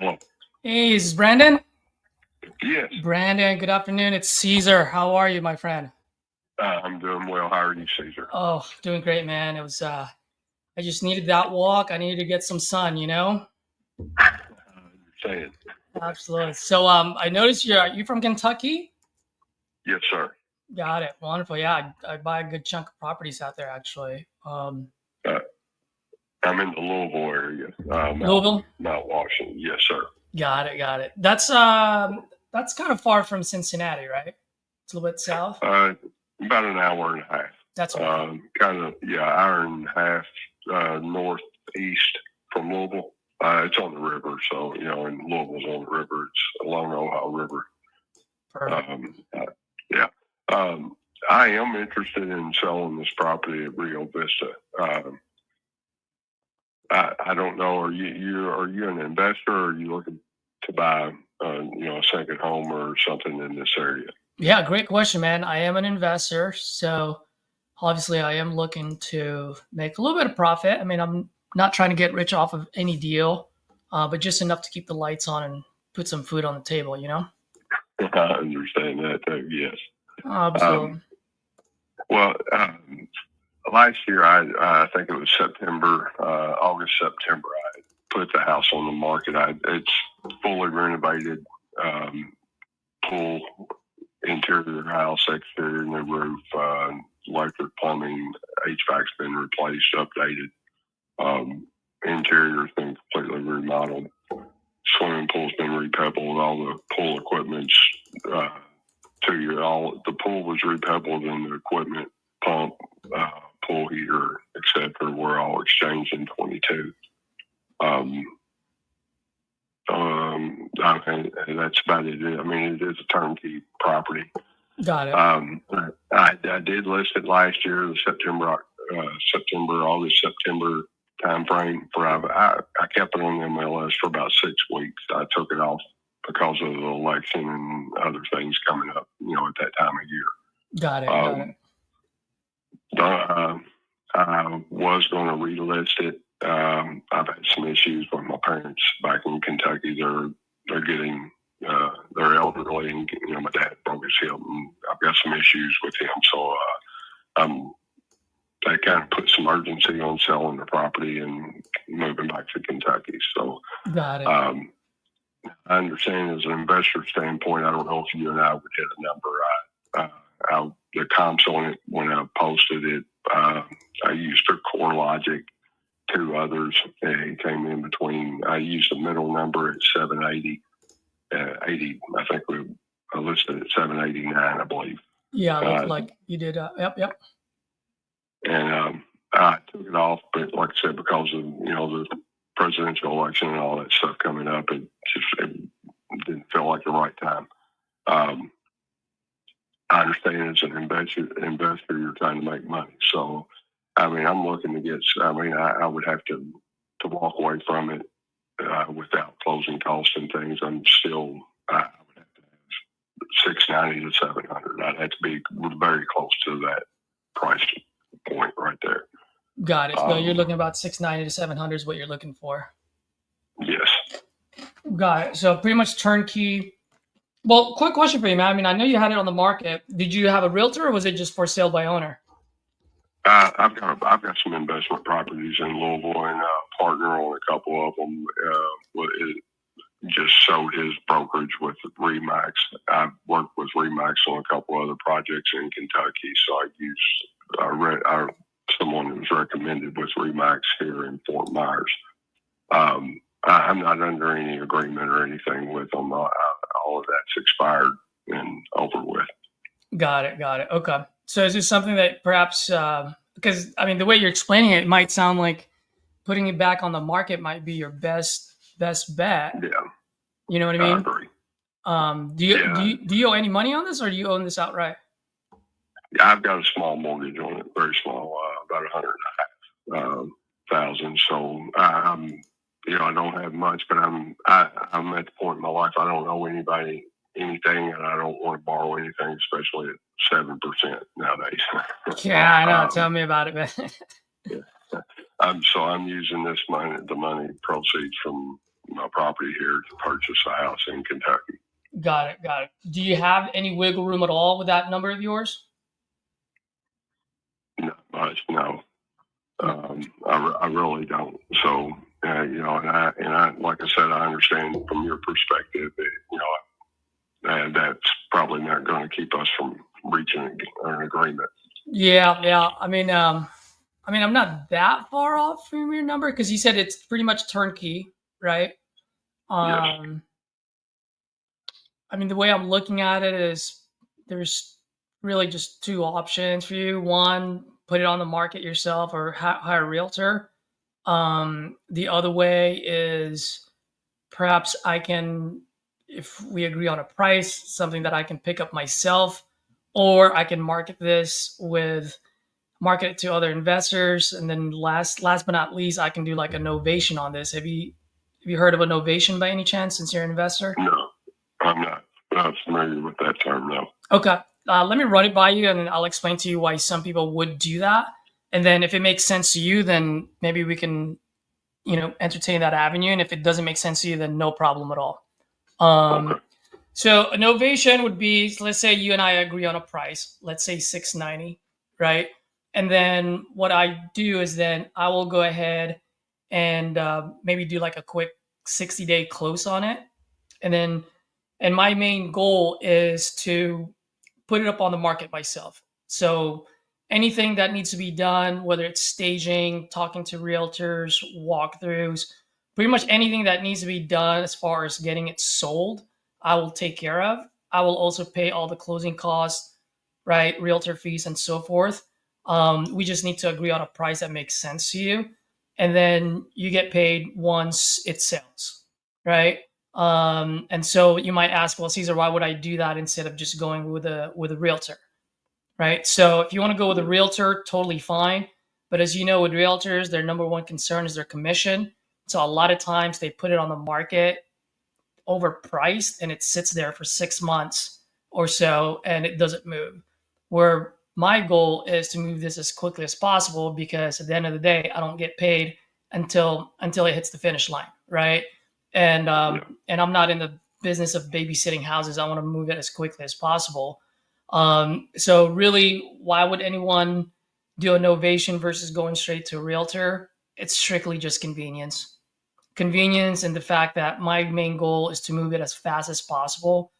Hello. Hey, is this Brandon? Yes, Brandon, good afternoon. It's Caesar. How are you, my friend? I'm doing well. How are you, Caesar? Oh, doing great, man. It was I just needed that walk. I needed to get some sun, you know? Say it. Absolutely. So I noticed you from Kentucky? Yes, sir. Got it. Wonderful. Yeah, I buy a good chunk of properties out there actually. Uh, I'm in the Louisville area, Louisville? Mount Washington. Yes, sir. Got it, got it. That's kind of far from Cincinnati, right? It's a little bit south. About an hour and a half. That's right. Hour and a half northeast from Louisville. It's on the river, so and Louisville's on the river. It's along the Ohio River. Perfect. Yeah. I am interested in selling this property at Rio Vista. I don't know. Are you an investor, or are you looking to buy a second home or something in this area? Yeah, great question, man. I am an investor, so obviously I am looking to make a little bit of profit. I mean, I'm not trying to get rich off of any deal, but just enough to keep the lights on and put some food on the table, you know? I understand that, too, yes. Absolutely. Well, last year, I think it was August, September, I put the house on the market. It's fully renovated, pool, interior house, exterior, new roof, electric, plumbing, HVAC's been replaced, updated. Interior's been completely remodeled. Swimming pool's been repebbled. All the pool equipment's the pool was repebbled, and the equipment, pump, pool heater, etc., were all exchanged in 22. That's about it. I mean, it is a turnkey property. Got it. I did list it last year, the August, September time frame. I kept it on the MLS for about 6 weeks. I took it off because of the election and other things coming up, at that time of year. Got it. I was going to relist it. I've had some issues with my parents back in Kentucky. They're getting they're elderly, and my dad broke his hip, and I've got some issues with him. So I kind of put some urgency on selling the property and moving back to Kentucky. So Got it. I understand as an investor standpoint, I don't know if you and I would hit a number. The comps on it, when I posted it, I used a CoreLogic, 2 others, and it came in between. I used a middle number at 780, 80. I think I listed at 789, I believe. Yeah, looked like you did. Yep. And I took it off, but like I said, because of the presidential election and all that stuff coming up, it didn't feel like the right time. I understand as an investor, you're trying to make money. So, I mean, I'm looking to get. I mean, I would have to walk away from it without closing costs and things. I would have to have 690 to 700. I'd have to be very close to that price point right there. Got it. So you're looking about 690 to 700 is what you're looking for. Yes. Got it. So pretty much turnkey. Well, quick question for you, man. I mean, I know you had it on the market. Did you have a realtor, or was it just for sale by owner? I've got some investment properties in Louisville, and partner on a couple of them. It just sold his brokerage with Remax. I've worked with Remax on a couple other projects in Kentucky, so I used someone who was recommended with Remax here in Fort Myers. I'm not under any agreement or anything with them. All of that's expired and over with. Got it. Okay. So is this something that perhaps, because I mean, the way you're explaining it might sound like putting it back on the market might be your best bet. Yeah. You know what I mean? I agree. Do you owe any money on this, or do you own this outright? I've got a small mortgage on it, very small, about $100,000. So I don't have much, but I'm at the point in my life I don't owe anybody anything, and I don't want to borrow anything, especially at 7% nowadays. Yeah, I know. Tell me about it, man. Yeah. I'm using the money proceeds from my property here to purchase a house in Kentucky. Got it. Got it. Do you have any wiggle room at all with that number of yours? Not much, no. I really don't. So, you know, and I, like I said, I understand from your perspective that, you know, that's probably not going to keep us from reaching an agreement. Yeah. Yeah. I mean, I'm not that far off from your number because you said it's pretty much turnkey, right? Yes. I mean, the way I'm looking at it is there's really just two options for you. One, put it on the market yourself or hire a realtor. The other way is perhaps I can, if we agree on a price, something that I can pick up myself, or I can market it to other investors. And then last but not least, I can do like a novation on this. Have you heard of a novation by any chance since you're an investor? No, I'm not familiar with that term, no. Okay. Let me run it by you and then I'll explain to you why some people would do that. And then if it makes sense to you, then maybe we can, entertain that avenue. And if it doesn't make sense to you, then no problem at all. Okay. So a novation would be, let's say you and I agree on a price, let's say $690, right? And then what I do is then I will go ahead and maybe do like a quick 60-day close on it. And my main goal is to put it up on the market myself. So anything that needs to be done, whether it's staging, talking to realtors, walkthroughs, pretty much anything that needs to be done as far as getting it sold, I will take care of. I will also pay all the closing costs, right? Realtor fees and so forth. We just need to agree on a price that makes sense to you. And then you get paid once it sells, right? And so you might ask, well, Caesar, why would I do that instead of just going with a realtor, right? So if you want to go with a realtor, totally fine. But as you know, with realtors, their number one concern is their commission. So a lot of times they put it on the market overpriced and it sits there for 6 months or so and it doesn't move. Where my goal is to move this as quickly as possible because at the end of the day, I don't get paid until it hits the finish line, right? And I'm not in the business of babysitting houses. I want to move it as quickly as possible. So really, why would anyone do a novation versus going straight to a realtor? It's strictly just convenience and the fact that my main goal is to move it as fast as possible,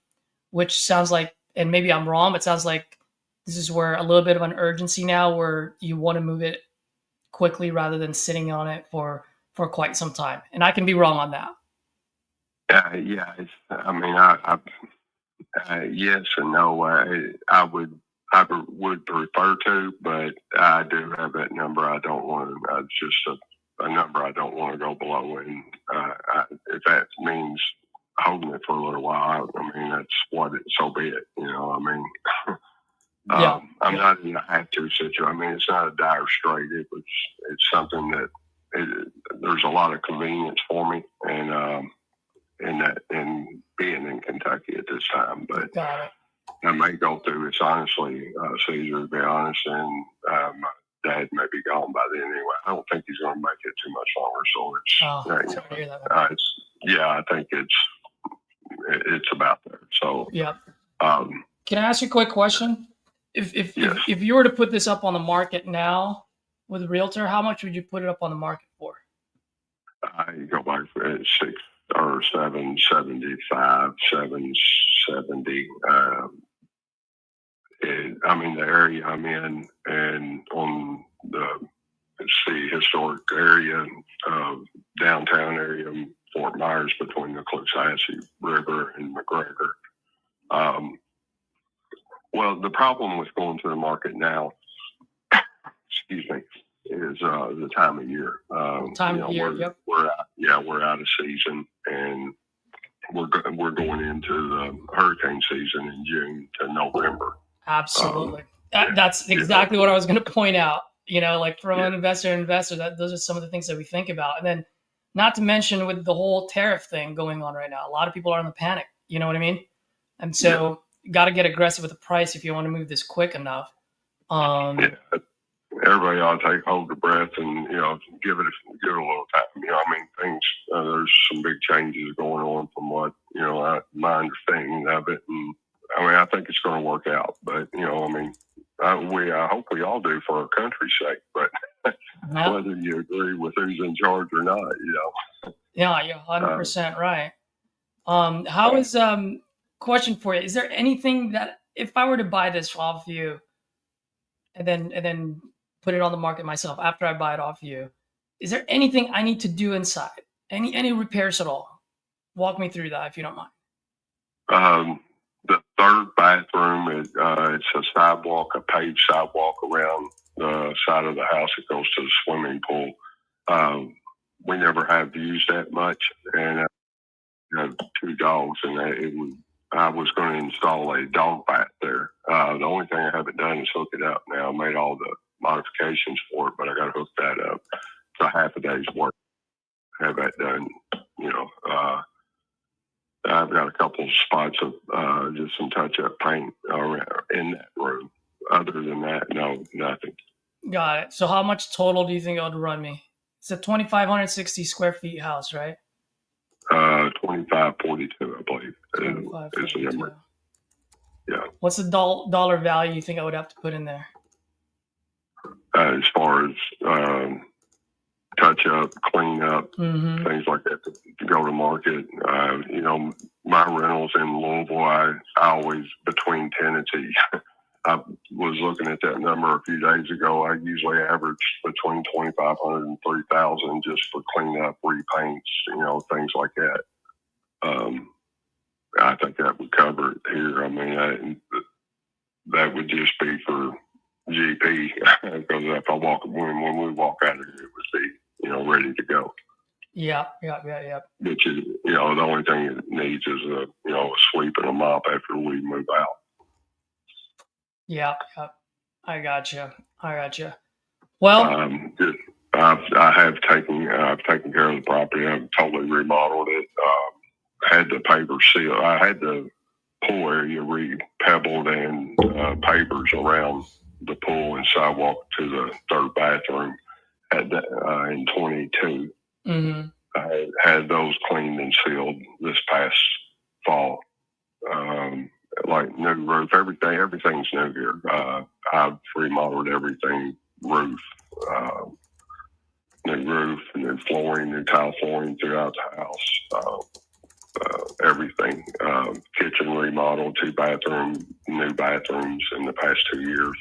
which sounds like, and maybe I'm wrong, but sounds like this is where a little bit of an urgency now where you want to move it quickly rather than sitting on it for quite some time. And I can be wrong on that. Yeah. I mean, yes and no. I would prefer to, but I do have that number. I don't want to. It's just a number I don't want to go below. And if that means holding it for a little while, I mean, that's what it. So be it. You know, I mean. I'm not in a have-to situation. I mean, it's not a dire strait. It's something that there's a lot of convenience for me, and being in Kentucky at this time. But I may go through this honestly, Caesar, to be honest, and my dad may be gone by then anyway. I don't think he's going to make it too much longer. So I think it's about there. So yeah. Can I ask you a quick question? If you were to put this up on the market now with a realtor, how much would you put it up on the market for? You go back for 6 or 775, 770. I mean, the area I'm in and on the historic area, downtown area, Fort Myers, between the Close Audit River and McGregor. Well, the problem with going to the market now, excuse me, is the time of year. Yep. We're out of season, and we're going into the hurricane season in June to November. Absolutely. That's exactly what I was going to point out. Like from an investor to investor, those are some of the things that we think about. And then not to mention with the whole tariff thing going on right now, a lot of people are in the panic. You know what I mean? And so you got to get aggressive with the price if you want to move this quick enough. And everybody ought to hold their breath and give it a little time. I mean, things there's some big changes going on from what my understanding of it, and I mean I think it's going to work out. But I mean, I hope we all do for our country's sake. But whether you agree with who's in charge or not, Yeah, you're 100% right. How is question for you? Is there anything that if I were to buy this off you and then put it on the market myself after I buy it off you, is there anything I need to do inside? Any repairs at all? Walk me through that if you don't mind. The third bathroom it's a sidewalk, a paved sidewalk around the side of the house that goes to the swimming pool. We never have used that much, and I have 2 dogs, and I was going to install a dog bath there. The only thing I haven't done is hook it up now. I made all the modifications for it, but I got to hook that up. It's a half a day's work. Have that done. I've got a couple of spots of just some touch-up paint in that room. Other than that, no, nothing. Got it. So how much total do you think it would run me? It's a 2,560 square feet house, right? 2542, I believe. 2542. Yeah. What's the dollar value you think I would have to put in there? As far as touch up, clean up, things like that to go to market. My rentals in Louisville, I always between tenancies. I was looking at that number a few days ago. I usually average between 2,500 and 3,000 just for cleanup, repaints, things like that. I think that would cover it here. I mean, that would just be for GP because if I when we walk out of here, it would be ready to go. Yeah. Which is the only thing it needs is a sweep and a mop after we move out. Yeah. I gotcha. Well, I've taken care of the property. I've totally remodeled it. Had the paver seal. I had the pool area re-pebbled and pavers around the pool and sidewalk to the third bathroom. In 22. I had those cleaned and sealed this past fall. Like new roof, everything's new here. I've remodeled everything, new roof, new flooring, new tile flooring throughout the house. Everything. Kitchen remodeled, new bathrooms in the past 2 years.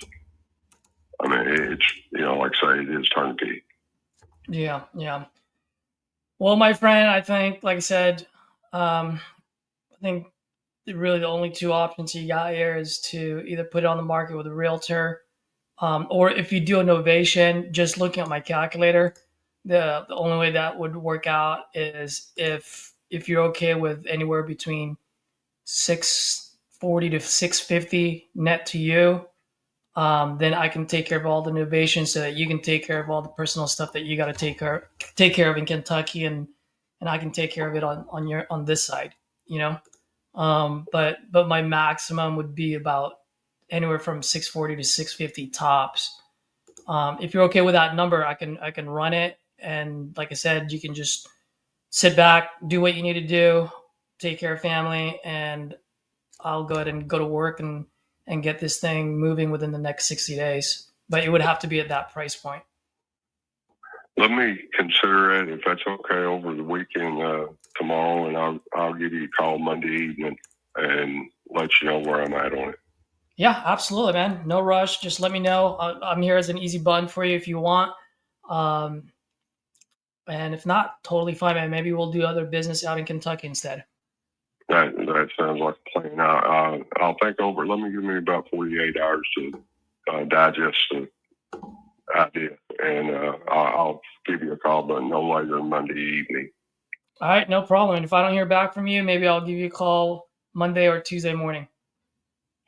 I mean, it's, like I say, it is turnkey. Yeah. Well, my friend, I think, like I said, I think really the only 2 options you got here is to either put it on the market with a realtor, or if you do a novation, just looking at my calculator, the only way that would work out is if you're okay with anywhere between 640 to 650 net to you, then I can take care of all the novation so that you can take care of all the personal stuff that you got to take care of in Kentucky, and I can take care of it on this side, but my maximum would be about anywhere from 640 to 650 tops. If you're okay with that number, I can run it, and like I said, you can just sit back, do what you need to do, take care of family, and I'll go ahead and go to work and get this thing moving within the next 60 days. But it would have to be at that price point. Let me consider it, if that's okay, over the weekend tomorrow, and I'll give you a call Monday evening and let you know where I'm at on it. Yeah, absolutely, man. No rush. Just let me know. I'm here as an easy button for you if you want. And if not, totally fine, man. Maybe we'll do other business out in Kentucky instead. That sounds like a plan. I'll think over. Give me about 48 hours to digest the idea, and I'll give you a call, but no later than Monday evening. All right, no problem. And if I don't hear back from you, maybe I'll give you a call Monday or Tuesday morning.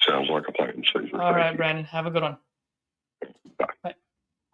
Sounds like a plan, Caesar. All right, Brandon. Have a good one.